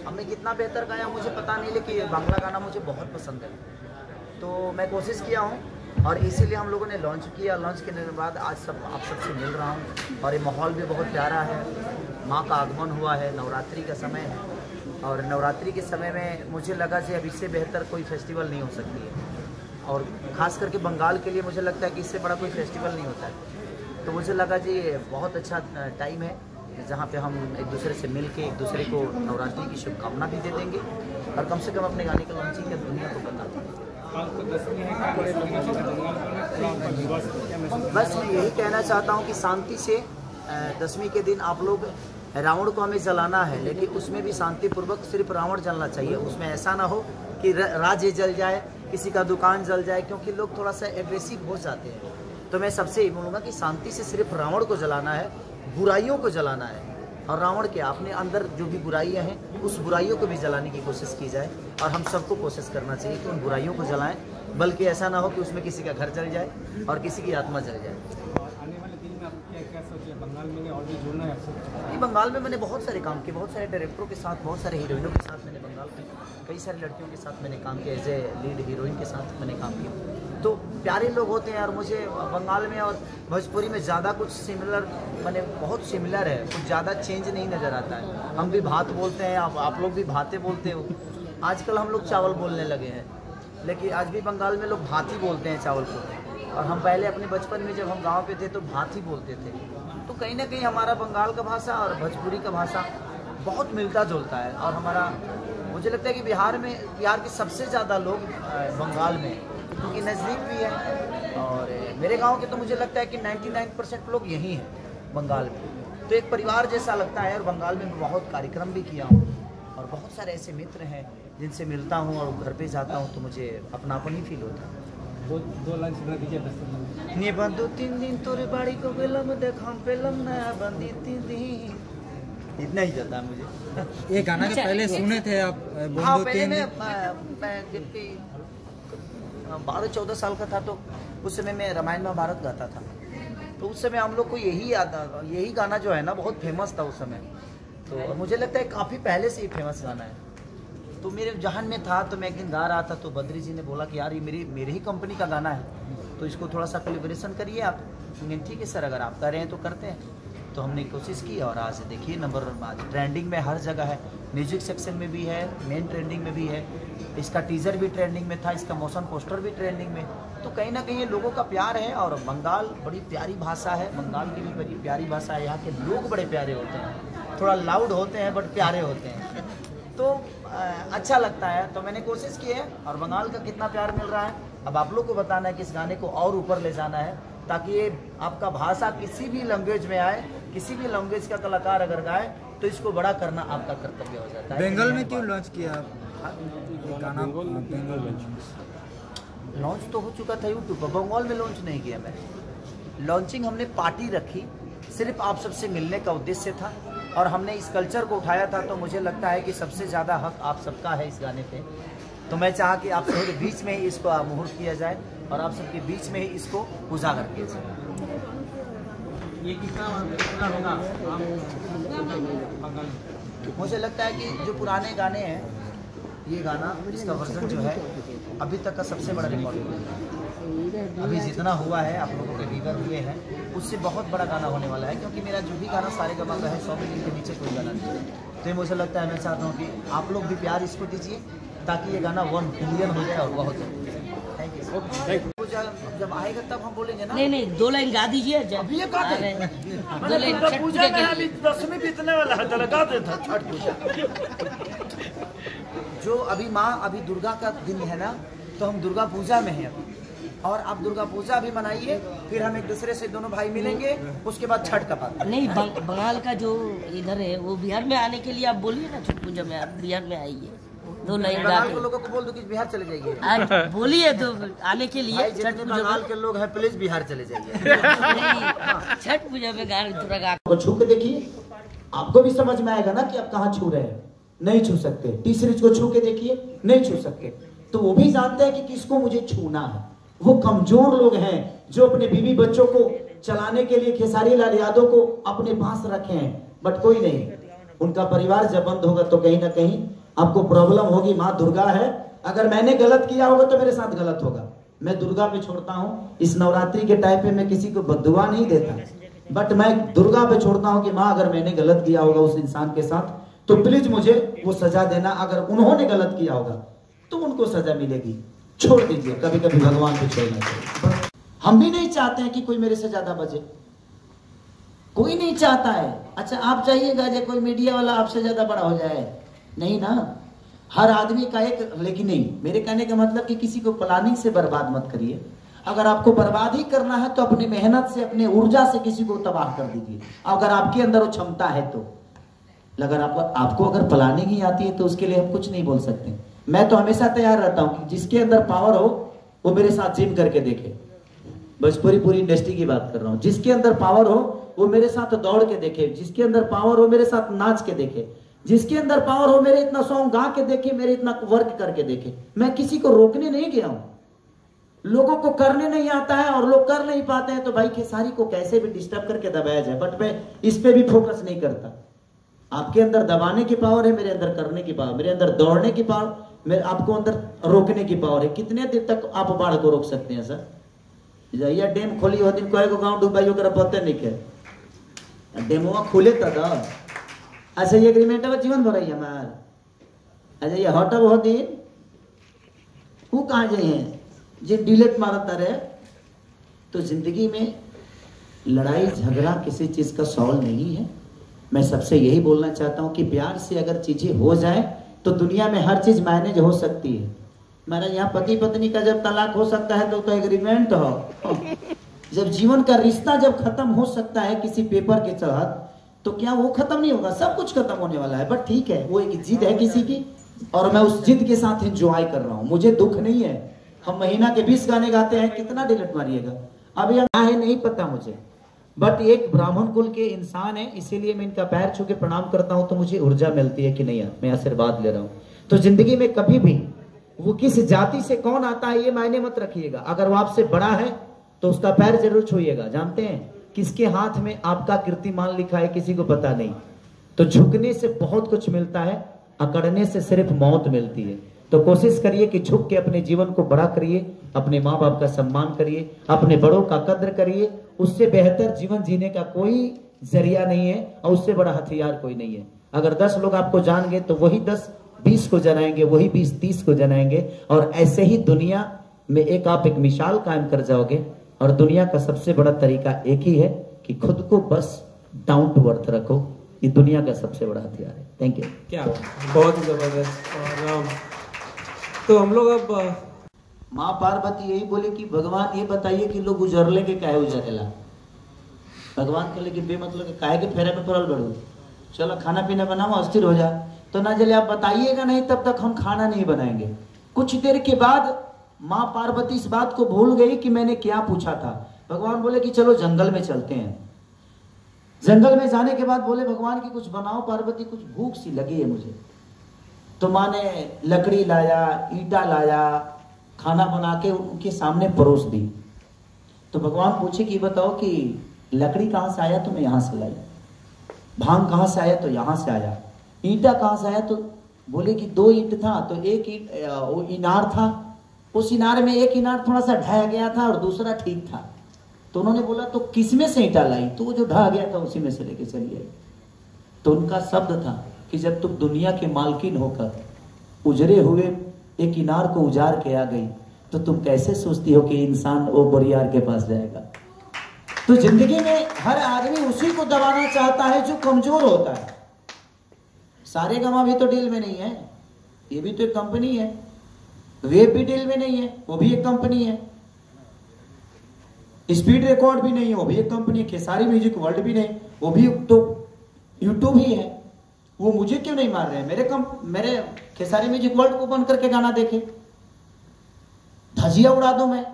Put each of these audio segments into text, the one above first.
हमने कितना बेहतर गाया मुझे पता नहीं, लेकिन बांग्ला गाना मुझे बहुत पसंद है। तो मैं कोशिश किया हूँ और इसीलिए हम लोगों ने लॉन्च किया। लॉन्च करने के बाद आज आप सबसे मिल रहा हूँ और ये माहौल भी बहुत प्यारा है। माँ का आगमन हुआ है, नवरात्रि का समय है और नवरात्रि के समय में मुझे लगा कि अब इससे बेहतर कोई फेस्टिवल नहीं हो सकती है। और ख़ास करके बंगाल के लिए मुझे लगता है कि इससे बड़ा कोई फेस्टिवल नहीं होता है। तो मुझे लगा जी बहुत अच्छा टाइम है जहाँ पे हम एक दूसरे से मिल के एक दूसरे को नवरात्रि की शुभकामना भी दे देंगे और कम से कम अपने गाने का लॉन्चिंग या दुनिया को बता देंगे। बस मैं यही कहना चाहता हूँ कि शांति से दशमी के दिन आप लोग रावण को हमें जलाना है, लेकिन उसमें भी शांतिपूर्वक सिर्फ रावण जलना चाहिए। उसमें ऐसा ना हो कि राज्य जल जाए, किसी का दुकान जल जाए, क्योंकि लोग थोड़ा सा एग्रेसिव हो जाते हैं। तो मैं सबसे यही बोलूँगा कि शांति से सिर्फ रावण को जलाना है, बुराइयों को जलाना है। और रावण के अपने अंदर जो भी बुराइयां हैं उस बुराइयों को भी जलाने की कोशिश की जाए और हम सबको कोशिश करना चाहिए कि उन बुराइयों को जलाएं, बल्कि ऐसा ना हो कि उसमें किसी का घर जल जाए और किसी की आत्मा जल जाए। आने वाले दिन में आप क्या सोचिए, बंगाल में और भी जुड़ना है आपसे? बंगाल में मैंने बहुत सारे काम किए, बहुत सारे डायरेक्टरों के साथ, बहुत सारे हीरोइनों के साथ मैंने बंगाल में कई सारी लड़कियों के साथ मैंने काम किया, एज ए लीड हीरोइन के साथ मैंने काम किया। तो प्यारे लोग होते हैं और मुझे बंगाल में और भोजपुरी में ज़्यादा कुछ सिमिलर, मैंने बहुत सिमिलर है, कुछ ज़्यादा चेंज नहीं नज़र आता है। हम भी भात बोलते हैं, आप लोग भी भाते बोलते हो। आजकल हम लोग चावल बोलने लगे हैं, लेकिन आज भी बंगाल में लोग भात ही बोलते हैं चावल को। और हम पहले अपने बचपन में जब हम गाँव पे थे तो भात ही बोलते थे। तो कहीं ना कहीं हमारा बंगाल का भाषा और भोजपुरी का भाषा बहुत मिलता जुलता है। और हमारा मुझे लगता है कि बिहार के सबसे ज़्यादा लोग बंगाल में, क्योंकि नज़दीक भी है और मेरे गांव के तो मुझे लगता है कि 99% लोग यहीं हैं बंगाल में। तो एक परिवार जैसा लगता है। और बंगाल में बहुत कार्यक्रम भी किया हूँ और बहुत सारे ऐसे मित्र हैं जिनसे मिलता हूँ और घर पे जाता हूँ तो मुझे अपनापन ही फील होता है। दो लाइन सुना दीजिए 10 सेकंड। ने बंधु 3 दिन तोरे बाड़ी को गेलम देखम पेलम नया बंदी 3 दिन, इतना ही जाता है मुझे। ये गाना के पहले सुने थे आप? हाँ, पहले मैं जबकि 12-14 साल का था तो उस समय मैं रामायण महाभारत गाता था। तो उस समय हम लोग को यही याद आता, यही गाना जो है ना बहुत फेमस था उस समय। तो मुझे लगता है काफ़ी पहले से ही फेमस गाना है। तो मेरे जहन में था, तो मैं एक दिन गा रहा था तो बद्री जी ने बोला कि यार ये मेरी ही कंपनी का गाना है, तो इसको थोड़ा सा कोलैबोरेशन करिए आप। ठीक है सर, अगर आप कर रहे हैं तो करते हैं। तो हमने कोशिश की और आज देखिए नंबर आज ट्रेंडिंग में हर जगह है, म्यूजिक सेक्शन में भी है, मेन ट्रेंडिंग में भी है। इसका टीज़र भी ट्रेंडिंग में था, इसका मोशन पोस्टर भी ट्रेंडिंग में। तो कहीं ना कहीं लोगों का प्यार है। और बंगाल बड़ी प्यारी भाषा है, बंगाल की भी बड़ी प्यारी भाषा है। यहाँ के लोग बड़े प्यारे होते हैं, थोड़ा लाउड होते हैं बट प्यारे होते हैं। तो अच्छा लगता है। तो मैंने कोशिश की है और बंगाल का कितना प्यार मिल रहा है अब आप लोग को बताना है कि इस गाने को और ऊपर ले जाना है, ताकि ये आपका भाषा किसी भी लैंग्वेज में आए, किसी भी लैंग्वेज का कलाकार अगर गाए तो इसको बड़ा करना आपका कर्तव्य हो जाता है। बंगाल में क्यों लॉन्च किया आप गाना? लॉन्च तो हो चुका था यूट्यूब पर, बंगाल में लॉन्च नहीं किया मैंने। लॉन्चिंग हमने पार्टी रखी, सिर्फ आप सबसे मिलने का उद्देश्य था और हमने इस कल्चर को उठाया था। तो मुझे लगता है कि सबसे ज़्यादा हक आप सबका है इस गाने पे। तो मैं चाहा कि आप सबके बीच में ही इसको मुहूर्त किया जाए और आप सबके बीच में ही इसको उजागर किया जाए। ये कितना होगा बंगाल? मुझे लगता है कि जो पुराने गाने हैं, ये गाना इसका वर्जन जो है अभी तक का सबसे बड़ा रिकॉर्डिंग है। अभी जितना हुआ है, आप लोगों के व्यूअर हुए हैं, उससे बहुत बड़ा गाना होने वाला है। क्योंकि मेरा जो भी गाना सारे गमा का है 100 मिलियन के नीचे कोई गाना नहीं है। तो मुझे लगता है, मैं चाहता हूँ कि आप लोग भी प्यार इसको दीजिए ताकि ये गाना 1 बिलियन हो जाए और बहुत थैंक यू। जब आएगा तब हम बोलेंगे ना। नहीं 2 लाइन गा दीजिए। अभी ये गा दे। 2 लाइन छठ पूजा के लिए। 10वीं बीतने वाला है, तो लगा देता छठ पूजा। जो अभी माँ अभी दुर्गा का दिन है ना, तो हम दुर्गा पूजा में हैं अभी। और आप दुर्गा पूजा भी मनाइए, फिर हम एक दूसरे से दोनों भाई मिलेंगे, उसके बाद छठ का पाठ। नहीं बंगाल का जो इधर है वो बिहार में आने के लिए आप बोलिए ना, छठ पूजा में आप बिहार में आइए। 2 लाइन गा बंगाल के लोगों को बोल दो कि बिहार चले जाइए। आज बोलिए तो आने के लिए। छठ बंगाल के लोग हैं, प्लीज बिहार चले जाइए। छठ पूजा में गा थोड़ा गा को छू के देखिए, आपको भी समझ में आएगा ना कि आप कहाँ छू रहे हैं। नहीं छू सकते। टी सीरीज को छू के देखिए, नहीं छू सकते। तो वो भी जानते हैं कि किसको मुझे छूना है। वो कमजोर लोग हैं जो अपने बीवी बच्चों को चलाने के लिए खेसारी लाल यादव को अपने पास रखे हैं, बट कोई नहीं। उनका परिवार जब बंद होगा तो कहीं ना कहीं आपको प्रॉब्लम होगी। माँ दुर्गा है, अगर मैंने गलत किया होगा तो मेरे साथ गलत होगा। मैं दुर्गा पे छोड़ता हूँ। इस नवरात्रि के टाइम पे मैं किसी को बद्दुआ नहीं देता, बट मैं दुर्गा पे छोड़ता हूँ कि माँ अगर मैंने गलत किया होगा उस इंसान के साथ तो प्लीज मुझे वो सजा देना। अगर उन्होंने गलत किया होगा तो उनको सजा मिलेगी, छोड़ दीजिए। कभी कभी भगवान को छोड़ना चाहिए। हम भी नहीं चाहते हैं कि कोई मेरे से ज्यादा बचे, कोई नहीं चाहता है। अच्छा आप चाहिएगा जो कोई मीडिया वाला आपसे ज्यादा बड़ा हो जाए? नहीं ना, हर आदमी का एक, लेकिन नहीं, मेरे कहने का मतलब कि किसी को प्लानिंग से बर्बाद मत करिए। अगर आपको बर्बाद ही करना है तो अपनी मेहनत से, अपने ऊर्जा से किसी को तबाह कर दीजिए, अगर आपके अंदर वो क्षमता है तो। अगर आपको अगर प्लानिंग ही आती है तो उसके लिए हम कुछ नहीं बोल सकते। मैं तो हमेशा तैयार रहता हूं कि जिसके अंदर पावर हो वो मेरे साथ जिम करके देखे। बस पूरी इंडस्ट्री की बात कर रहा हूं। जिसके अंदर पावर हो वो मेरे साथ दौड़ के देखे, जिसके अंदर पावर हो मेरे साथ नाच के देखे, जिसके अंदर पावर हो मेरे इतना सॉन्ग गा के देखे, मेरे इतना वर्क करके देखे। मैं किसी को रोकने नहीं गया हूं। लोगों को करने नहीं आता है और लोग कर नहीं पाते हैं तो भाई खेसारी को कैसे भी डिस्टर्ब करके दबाया जाए, बट मैं इस पे भी फोकस नहीं करता। आपके अंदर दबाने की पावर है, मेरे अंदर करने की पावर, मेरे अंदर दौड़ने की पावर, मेरे आपको अंदर रोकने की पावर है। कितने दिन तक आप बाढ़ को रोक सकते हैं सर? जाइए डैम खोली हो दिन कहे को गांव डूबाई ओकरा पते नहीं के डेमुआ खुले तक। अच्छा ये एग्रीमेंट में जीवन भर हमार। अच्छा ये हटब हो दिन वो कहाँ जाइए जे डिलेट मारता रहे। तो जिंदगी में लड़ाई झगड़ा किसी चीज का सॉल्व नहीं है। मैं सबसे यही बोलना चाहता हूं कि प्यार से अगर चीजें हो जाए तो दुनिया में हर चीज मैनेज हो सकती है। मेरा यहाँ पति पत्नी का जब तलाक हो सकता है तो एग्रीमेंट हो। जब जीवन का रिश्ता जब खत्म हो सकता है किसी पेपर के तहत तो क्या वो खत्म नहीं होगा? सब कुछ खत्म होने वाला है। बट ठीक है, वो एक जिद है किसी की और मैं उस जिद के साथ एंजॉय कर रहा हूँ। मुझे दुख नहीं है। हम महीना के 20 गाने गाते हैं, कितना डिलीट मारिएगा? अभी हम है नहीं पता मुझे, बट एक ब्राह्मण कुल के इंसान है, इसीलिए मैं इनका पैर छू के प्रणाम करता हूं तो मुझे ऊर्जा मिलती है कि नहीं यार मैं आशीर्वाद ले रहा हूं। तो जिंदगी में कभी भी वो किस जाति से कौन आता है ये मायने मत रखिएगा। अगर वो आपसे बड़ा है तो उसका पैर जरूर छूइएगा। जानते हैं किसके हाथ में आपका कीर्तिमान लिखा है किसी को पता नहीं। तो झुकने से बहुत कुछ मिलता है, अकड़ने से सिर्फ मौत मिलती है। तो कोशिश करिए कि झुक के अपने जीवन को बड़ा करिए, अपने माँ बाप का सम्मान करिए, अपने बड़ों का कद्र करिए। उससे बेहतर जीवन जीने का कोई जरिया नहीं है और उससे बड़ा हथियार कोई नहीं है। अगर 10 लोग आपको जान गए तो वही 10 20 को जनाएंगे, वही 20 30 को जनाएंगे और ऐसे ही दुनिया में आप एक मिसाल कायम कर जाओगे। और दुनिया का सबसे बड़ा तरीका एक ही है कि खुद को बस डाउन टू अर्थ रखो। ये दुनिया का सबसे बड़ा हथियार है। Thank you. क्या बहुत ही जबरदस्त। और तो हम लोग अब माँ पार्वती यही बोले कि भगवान ये बताइए कि लोग उजरले के काहे उजरेला। भगवान कहले कि बेमतलब के काहे के फेरे में पड़ल बड़ू, चलो खाना पीना बनाओ अस्थिर हो जा। तो ना चले आप बताइएगा नहीं तब तक हम खाना नहीं बनाएंगे। कुछ देर के बाद माँ पार्वती इस बात को भूल गई कि मैंने क्या पूछा था। भगवान बोले कि चलो जंगल में चलते हैं। जंगल में जाने के बाद बोले भगवान की कुछ बनाओ पार्वती, कुछ भूख सी लगी है मुझे। तो माँ ने लकड़ी लाया, ईंटा लाया, खाना बना के उनके सामने परोस दी। तो भगवान पूछे कि बताओ कि लकड़ी कहाँ से आया? तो मैं यहाँ से लाई। भांग कहाँ से आया? तो यहाँ से आया। ईंटा कहाँ से आया? तो बोले कि 2 ईंट था, तो एक ईंट वो इनार था, उस इनार में एक इनार थोड़ा सा ढह गया था और दूसरा ठीक था। तो उन्होंने बोला तो किसमें से ईंटा लाई? तो वो जो ढह गया था उसी में से लेके चली आई। तो उनका शब्द था कि जब तुम दुनिया के मालकिन होकर उजरे हुए एक इनार को उजाड़ के आ गई तो तुम कैसे सोचती हो कि इंसान वो बोरियार के पास जाएगा? तो जिंदगी में हर आदमी उसी को दबाना चाहता है जो कमजोर होता है। सारे गमा भी तो डील में नहीं है, ये भी तो एक कंपनी है। वेब भी डील में नहीं है, वो भी एक कंपनी है। स्पीड रिकॉर्ड भी नहीं है, वो भी एक कंपनी है। खेसारी म्यूजिक वर्ल्ड भी नहीं, वो भी तो यूट्यूब ही है। वो मुझे क्यों नहीं मार रहे हैं? मेरे खेसारी म्यूजिक वर्ल्ड को बंद करके गाना देखे, धजिया उड़ा दो मैं।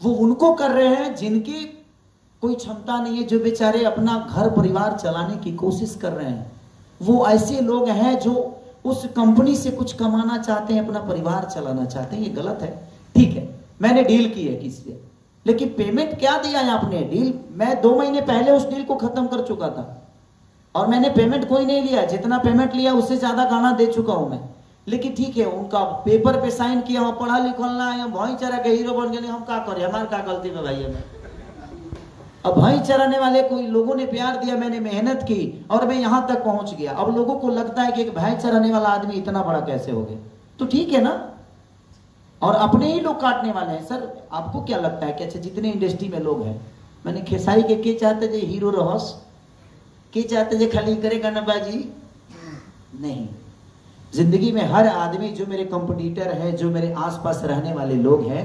वो उनको कर रहे हैं जिनकी कोई क्षमता नहीं है, जो बेचारे अपना घर परिवार चलाने की कोशिश कर रहे हैं। वो ऐसे लोग हैं जो उस कंपनी से कुछ कमाना चाहते हैं, अपना परिवार चलाना चाहते हैं। ये गलत है। ठीक है, मैंने डील की है किसी से, लेकिन पेमेंट क्या दिया है आपने? डील मैं 2 महीने पहले उस डील को खत्म कर चुका था। और मैंने पेमेंट कोई नहीं लिया, जितना पेमेंट लिया उससे ज्यादा गाना दे चुका हूं मैं। लेकिन ठीक है, उनका पेपर पे साइन किया, हम पढ़ा लिखल ना है, भाईचारा के हीरो बन गए, हम क्या करें, हमारे क्या गलती में भाई हमें। अब भाई चराने वाले कोई लोगों ने प्यार दिया, मैंने मेहनत की और मैं यहां तक पहुंच गया। अब लोगों को लगता है कि एक भाई चराने वाला आदमी इतना बड़ा कैसे हो गया, तो ठीक है ना। और अपने ही लोग काटने वाले हैं। सर आपको क्या लगता है कि अच्छा जितने इंडस्ट्री में लोग हैं, मैंने खेसारी के चाहते थे हीरो रहस, के चाहते थे खाली करे गानाबाजी नहीं। जिंदगी में हर आदमी जो मेरे कंपटीटर है, जो मेरे आसपास रहने वाले लोग हैं,